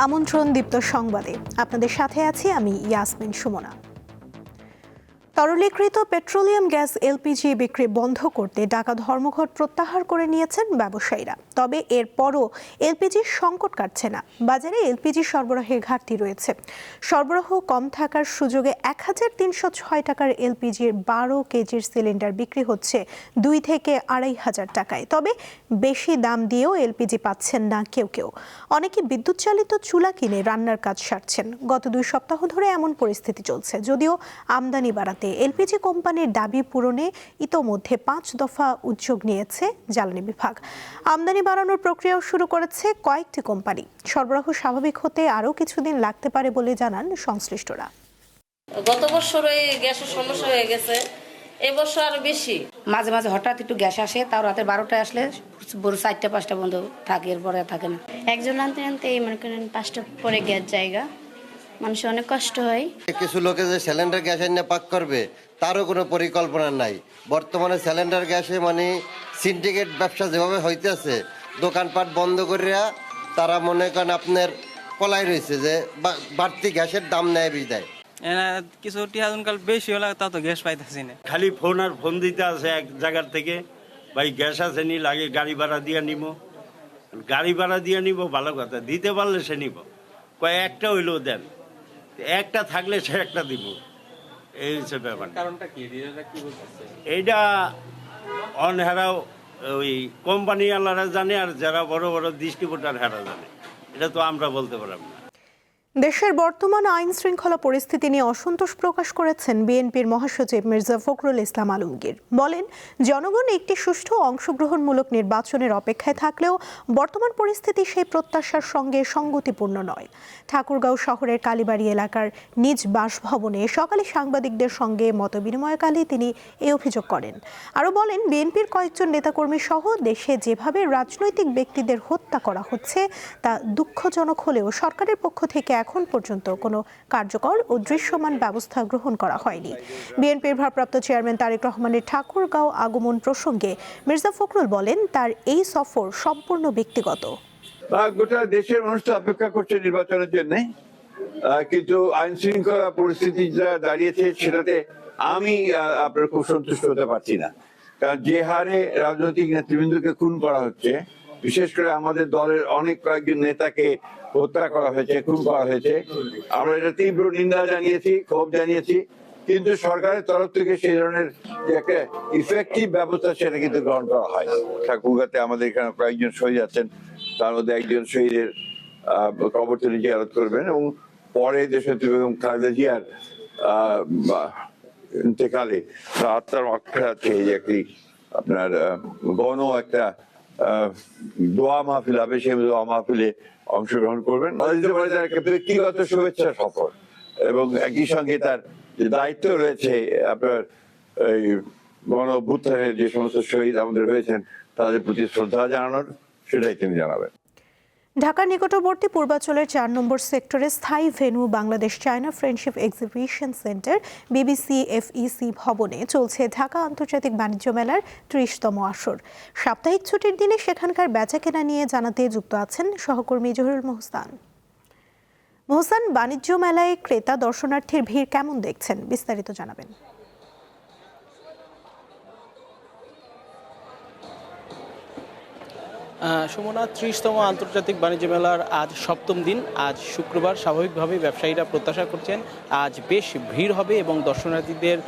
আমন্ত্রণ দীপ্ত সংবাদে আপনাদের সাথে আছি আমি ইয়াসমিন সুমনা। তরলীকৃত পেট্রোলিয়াম গ্যাস এলপিজি বিক্রি বন্ধ করতে ঢাকা ধর্মঘট প্রত্যাহার করে নিয়েছেন ব্যবসায়ীরা। তবে এরপরও এলপিজির সংকট কাটছে না। বাজারে এলপিজি সরবরাহের ঘাটতি রয়েছে। সরবরাহ কম থাকার সুযোগে ১,৩০৬ টাকার এলপিজির ১২ কেজির সিলিন্ডার বিক্রি হচ্ছে ২ থেকে ২,৫০০ টাকায়। তবে বেশি দাম দিয়েও এলপিজি পাচ্ছেন না কেউ। অনেকে বিদ্যুৎ চালিত চুলা কিনে রান্নার কাজ সারছেন। গত ২ সপ্তাহ ধরে এমন পরিস্থিতি চলছে। যদিও আমদানি বাড়াতে এলপিজি কোম্পানির দাবি পূরণে ইতোমধ্যে ৫ দফা উদ্যোগ নিয়েছে জ্বালানি বিভাগ। আমদানি বাড়ানোর প্রক্রিয়াও শুরু করেছে কয়েকটি কোম্পানি। সরবরাহ স্বাভাবিক হতে আরও কিছুদিন লাগতে পারে বলে জানান সংশ্লিষ্টরা। গত বছর এই গ্যাসের সমস্যা হয়ে গেছে, এবছর আরো বেশি। মাঝে মাঝে হঠাৎ একটু গ্যাস আসে, তাও রাতের ১২টায় আসলে ভোর ৪টা ৫টা বন্ধ থাকে, এরপরে থাকে না। একজন আনতে আনতে মনে করেন ৫টা পরে গ্যাস জায়গা, মানুষের অনেক কষ্ট হয়। কিছু লোকে যে সিলিন্ডার গ্যাস এনে পাক করবে তারও কোনো পরিকল্পনা নাই। বর্তমানে সিলিন্ডার গ্যাসে সিন্ডিকেট ব্যবসা যেভাবে হইতেছে, দোকানপাট বন্ধ করিয়া তারা মনে করেন আপনার পলাই রয়েছে যে বাড়তি গ্যাসের দাম নেয় বিদায়। কিছু টিহাজনকাল বেশি হলে তা তো গ্যাস পাইতেছি না। খালি ফোন আর ফোন দিতে আছে এক জায়গার থেকে, ভাই গ্যাস আছে নি, লাগে গাড়ি ভাড়া দিয়ে নিব। গাড়ি ভাড়া দিয়ে নিব ভালো কথা, দিতে পারলে সে নিব, একটা হইলেও দেন, একটা থাকলে সে একটা দিব। এই হচ্ছে ব্যাপার। কারণটা কি বলতেছে? এইটা অনহেরাও ওই কোম্পানি আলারা জানে, আর যারা বড় বড় ডিস্ট্রিবিউটার হেরা জানে। এটা তো আমরা বলতে পারব না। দেশের বর্তমান আইন শৃঙ্খলা পরিস্থিতি নিয়ে অসন্তোষ প্রকাশ করেছেন বিএনপির মহাসচিব মির্জা ফখরুল ইসলাম আলমগীর। বলেন, জনগণ একটি সুষ্ঠু অংশগ্রহণমূলক নির্বাচনের অপেক্ষায় থাকলেও বর্তমান পরিস্থিতি সেই প্রত্যাশার সঙ্গে সঙ্গতিপূর্ণ নয়। ঠাকুরগাঁও শহরের কালীবাড়ি এলাকার নিজ বাসভবনে সকালে সাংবাদিকদের সঙ্গে মতবিনিময়কালে তিনি এই অভিযোগ করেন। আরও বলেন, বিএনপির কয়েকজন নেতাকর্মী সহ দেশে যেভাবে রাজনৈতিক ব্যক্তিদের হত্যা করা হচ্ছে তা দুঃখজনক হলেও সরকারের পক্ষ থেকে এখন পর্যন্ত কোনো কার্যকর ও দৃশ্যমান ব্যবস্থা গ্রহণ করা হয়নি। বিএনপির ভারপ্রাপ্ত চেয়ারম্যান তারেক রহমানের ঠাকুরগাঁও আগমন প্রসঙ্গে মির্জা ফখরুল বলেন, তার এই সফর সম্পূর্ণ ব্যক্তিগত। গোটা দেশের মানুষ তো অপেক্ষা করছে নির্বাচনের জন্য, কিন্তু আইন শৃঙ্খলা পরিস্থিতি যা দাঁড়িয়েছে সেটাতে আমি আপনার খুব সন্তুষ্ট হতে পারছি না। কারণ যে হারে রাজনৈতিক নেতৃবৃন্দকে খুন করা হচ্ছে, বিশেষ করে আমাদের দলের অনেক কয়েকজন নেতাকে হত্যা করা হয়েছে, খুন করা হয়েছে, আমরা এটা তীব্র নিন্দা জানিয়েছি, ক্ষোভ জানিয়েছি। কিন্তু সরকারের তরফ থেকে সেই ধরনের যে একটা ইফেক্টিভ ব্যবস্থা সেটা কিন্তু গ্রহণ করা হয়। ঠাকুরগাঁতে আমাদের এখানে কয়েকজন শহীদ আছেন, তার মধ্যে একজন শহীদের কবর তিনি জিয়ারত করবেন এবং পরে দেশনেত্রী বেগম খালেদা জিয়ার ইন্তেকালে আত্মার অক্ষরাতে যে একটি আপনার গণ একটা দোয়া মাহফিল হবে, সেই দোয়া মাহফিলে অংশগ্রহণ করবেন। ব্যক্তিগত শুভেচ্ছা সফর এবং একই সঙ্গে তার যে দায়িত্ব রয়েছে আপনার এই গণ অভ্যুত্থানের যে সমস্ত শহীদ আমাদের হয়েছেন তাদের প্রতি শ্রদ্ধা জানানোর, সেটাই তিনি জানাবেন। ঢাকার নিকটবর্তী পূর্বাঞ্চলের ৪ নম্বর সেক্টরে স্থায়ী venue Bangladesh China friendship exhibition centre BBCFEC ভবনে চলছে ঢাকা আন্তর্জাতিক বাণিজ্য মেলার ৩০তম আসর। সাপ্তাহিক ছুটির দিনে সেখানকার বেচাকেনা নিয়ে জানাতে যুক্ত আছেন সহকর্মী জহিরুল মোহসান। বাণিজ্য মেলায় ক্রেতা দর্শনার্থীর ভিড় কেমন দেখছেন, বিস্তারিত জানাবেন। সুমনা, ৩০তম আন্তর্জাতিক বাণিজ্য মেলার আজ ৭ম দিন। আজ শুক্রবার। স্বাভাবিকভাবেই ব্যবসায়ীরা প্রত্যাশা করছেন আজ বেশ ভিড় হবে এবং দর্শনার্থীদের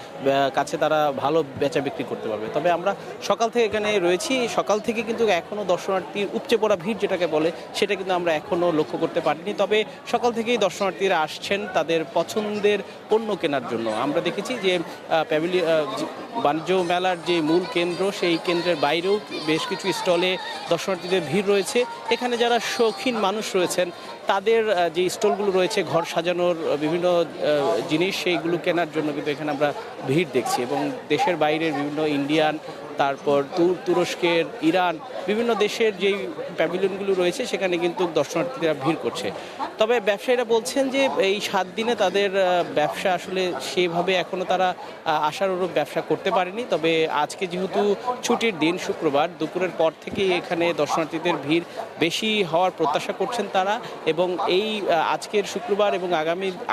কাছে তারা ভালো বেচা বিক্রি করতে পারবে। তবে আমরা সকাল থেকে এখানে রয়েছি, সকাল থেকে কিন্তু এখনও দর্শনার্থীর উপচে পড়া ভিড় যেটাকে বলে সেটা কিন্তু আমরা এখনও লক্ষ্য করতে পারিনি। তবে সকাল থেকেই দর্শনার্থীরা আসছেন তাদের পছন্দের পণ্য কেনার জন্য। আমরা দেখেছি যে বাণিজ্য মেলার যে মূল কেন্দ্র, সেই কেন্দ্রের বাইরেও বেশ কিছু স্টলে দর্শনার্থীদের ভিড় রয়েছে। এখানে যারা শৌখিন মানুষ রয়েছেন তাদের যে স্টলগুলো রয়েছে ঘর সাজানোর বিভিন্ন জিনিস, সেইগুলো কেনার জন্য কিন্তু এখানে আমরা ভিড় দেখছি। এবং দেশের বাইরের বিভিন্ন ইন্ডিয়ান, তারপর তুরস্কের, ইরান, বিভিন্ন দেশের যেই প্যাভিলিয়নগুলো রয়েছে সেখানে কিন্তু দর্শনার্থীরা ভিড় করছে। তবে ব্যবসায়ীরা বলছেন যে এই 7 দিনে তাদের ব্যবসা আসলে সেভাবে এখনও তারা আশানুরূপ ব্যবসা করতে পারেনি। তবে আজকে যেহেতু ছুটির দিন, শুক্রবার দুপুরের পর থেকেই এখানে দর্শনার্থীদের ভিড় বেশি হওয়ার প্রত্যাশা করছেন তারা এবং এই আজকের শুক্রবার এবং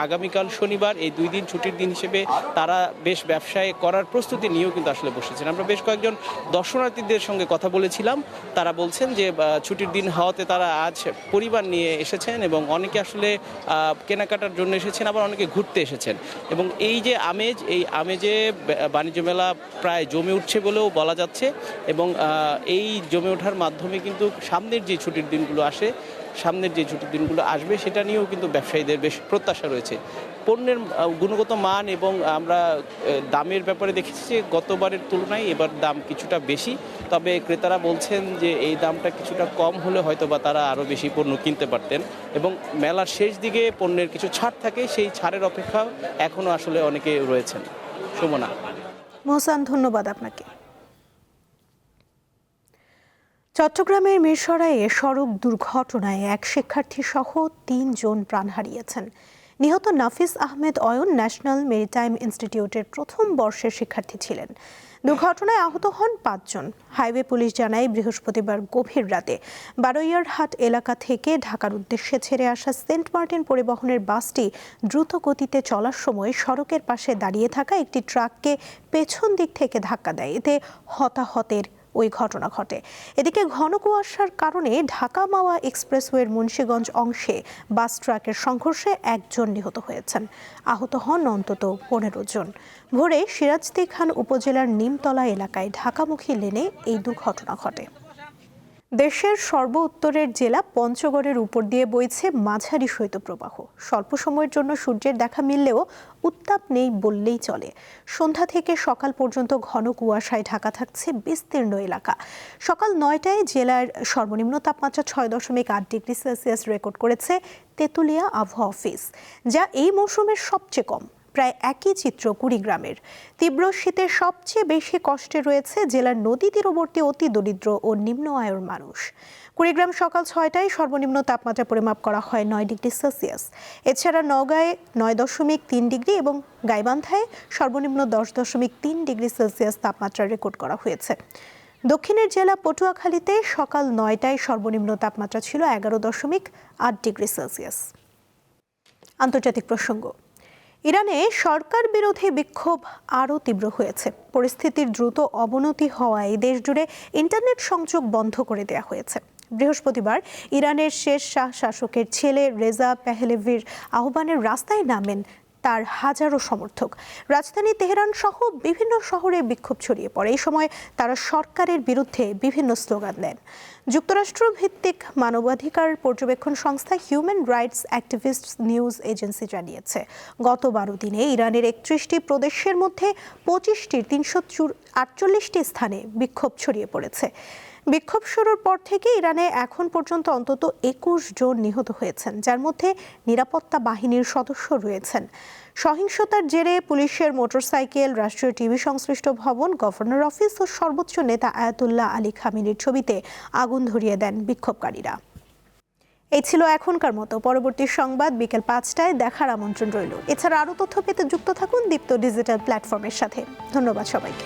আগামীকাল শনিবার এই 2 দিন ছুটির দিন হিসেবে তারা বেশ ব্যবসায় করার প্রস্তুতি নিয়েও কিন্তু আসলে বসেছেন। আমরা বেশ কয়েকজন দর্শনার্থীদের সঙ্গে কথা বলেছিলাম, তারা বলছেন যে ছুটির দিন হওয়াতে তারা আজ পরিবার নিয়ে এসেছেন এবং অনেকে আসলে কেনাকাটার জন্য এসেছেন, আবার অনেকে ঘুরতে এসেছেন। এবং এই যে আমেজ, এই আমেজে বাণিজ্য মেলা প্রায় জমে উঠছে বলেও বলা যাচ্ছে। এবং এই জমে ওঠার মাধ্যমে কিন্তু সামনের যে ছুটির দিনগুলো আসবে সেটা নিয়েও কিন্তু ব্যবসায়ীদের বেশ প্রত্যাশা রয়েছে। পণ্যের গুণগত মান এবং আমরা দামের ব্যাপারে দেখেছি যে গতবারের তুলনায় এবার দাম কিছুটা বেশি, তবে ক্রেতারা বলছেন যে এই দামটা কিছুটা কম হলে হয়তো বা তারা আরও বেশি পণ্য কিনতে পারতেন। এবং মেলার শেষ দিকে পণ্যের কিছু ছাড় থাকে, সেই ছাড়ের অপেক্ষা এখনও আসলে অনেকে রয়েছেন। সুমনা। মোহসান, ধন্যবাদ আপনাকে। চট্টগ্রামের মিরসরাইয়ে সড়ক দুর্ঘটনায় এক শিক্ষার্থী সহ 3 জন প্রাণ হারিয়েছেন। নিহত নাফিস আহমেদ অয়ন ন্যাশনাল মেরিটাইম ইনস্টিটিউটের প্রথম বর্ষের শিক্ষার্থী ছিলেন। দুর্ঘটনায় আহত হন 5 জন। হাইওয়ে পুলিশ জানায় বৃহস্পতিবার গভীর রাতে বারৈয়ারহাট এলাকা থেকে ঢাকার উদ্দেশ্যে ছেড়ে আসা সেন্ট মার্টিন পরিবহনের বাসটি দ্রুত গতিতে চলার সময় সড়কের পাশে দাঁড়িয়ে থাকা একটি ট্রাককে পেছন দিক থেকে ধাক্কা দেয়। এতে হতাহতের ওই ঘটনা ঘটে। এদিকে ঘন কুয়াশার কারণে ঢাকা মাওয়া এক্সপ্রেসওয়ের মুন্সিগঞ্জ অংশে বাস ট্রাকের সংঘর্ষে 1 জন নিহত হয়েছেন। আহত হন অন্তত 15 জন। ভোরে সিরাজদি খান উপজেলার নিমতলা এলাকায় ঢাকামুখী লেনে এই দুর্ঘটনা ঘটে। দেশের সর্ব উত্তরের জেলা পঞ্চগড়ের উপর দিয়ে বইছে মাঝারি শৈত্যপ্রবাহ। স্বল্প সময়ের জন্য সূর্যের দেখা মিললেও উত্তাপ নেই বললেই চলে। সন্ধ্যা থেকে সকাল পর্যন্ত ঘন কুয়াশায় ঢাকা থাকছে বিস্তীর্ণ এলাকা। সকাল 9টায় জেলার সর্বনিম্ন তাপমাত্রা 6.8 ডিগ্রি সেলসিয়াস রেকর্ড করেছে তেঁতুলিয়া আবহাওয়া অফিস, যা এই মৌসুমের সবচেয়ে কম। প্রায় একই চিত্র কুড়িগ্রামের। তীব্র শীতে সবচেয়ে বেশি কষ্টে রয়েছে জেলার নদী তীরবর্তী অতি দরিদ্র ও নিম্ন আয়ের মানুষ। কুড়িগ্রাম সকাল 6টায় সর্বনিম্ন তাপমাত্রা পরিমাপ করা হয় 9 ডিগ্রি সেলসিয়াস। এছাড়া নওগাঁয় 9.3 ডিগ্রি এবং গাইবান্ধায় সর্বনিম্ন 10.3 ডিগ্রি সেলসিয়াস তাপমাত্রা রেকর্ড করা হয়েছে। দক্ষিণের জেলা পটুয়াখালীতে সকাল 9টায় সর্বনিম্ন তাপমাত্রা ছিল 11.8 ডিগ্রি সেলসিয়াস। আন্তর্জাতিক প্রসঙ্গ। ইরানে সরকার বিরোধী বিক্ষোভ আরও তীব্র হয়েছে। পরিস্থিতির দ্রুত অবনতি হওয়ায় দেশ জুড়ে ইন্টারনেট সংযোগ বন্ধ করে দেওয়া হয়েছে। বৃহস্পতিবার ইরানের শেষ শাহ শাসকের ছেলে রেজা পেহলেভির আহ্বানের রাস্তায় নামেন তার হাজারো সমর্থক। রাজধানী তেহরান সহ বিভিন্ন শহরে বিক্ষোভ ছড়িয়ে পড়ে। এই সময় তারা সরকারের বিরুদ্ধে বিভিন্ন স্লোগান দেন। যুক্তরাষ্ট্র ভিত্তিক মানবাধিকার পর্যবেক্ষণ সংস্থা human rights activists news agency জানিয়েছে, গত 12 দিনে ইরানের 31টি প্রদেশের মধ্যে 25টির 348টি স্থানে বিক্ষোভ ছড়িয়ে পড়েছে। বিক্ষোভ শুরুর পর থেকে ইরানে এখন পর্যন্ত অন্তত 21 জন নিহত হয়েছেন, যার মধ্যে নিরাপত্তা বাহিনীর সদস্য রয়েছেন। সহিংসতার জেরে পুলিশের মোটরসাইকেল, রাষ্ট্রীয় টিভি সংশ্লিষ্ট ভবন, গভর্নর অফিস ও সর্বোচ্চ নেতা আয়াতুল্লাহ আলী খামেনির ছবিতে আগুন ধরিয়ে দেন বিক্ষোভকারীরা। এই ছিল এখনকার মতো। পরবর্তী সংবাদ বিকেল 5টায় দেখার আমন্ত্রণ রইল। এছাড়া আরও তথ্য পেতে যুক্ত থাকুন দীপ্ত ডিজিটাল প্ল্যাটফর্মের সাথে। ধন্যবাদ সবাইকে।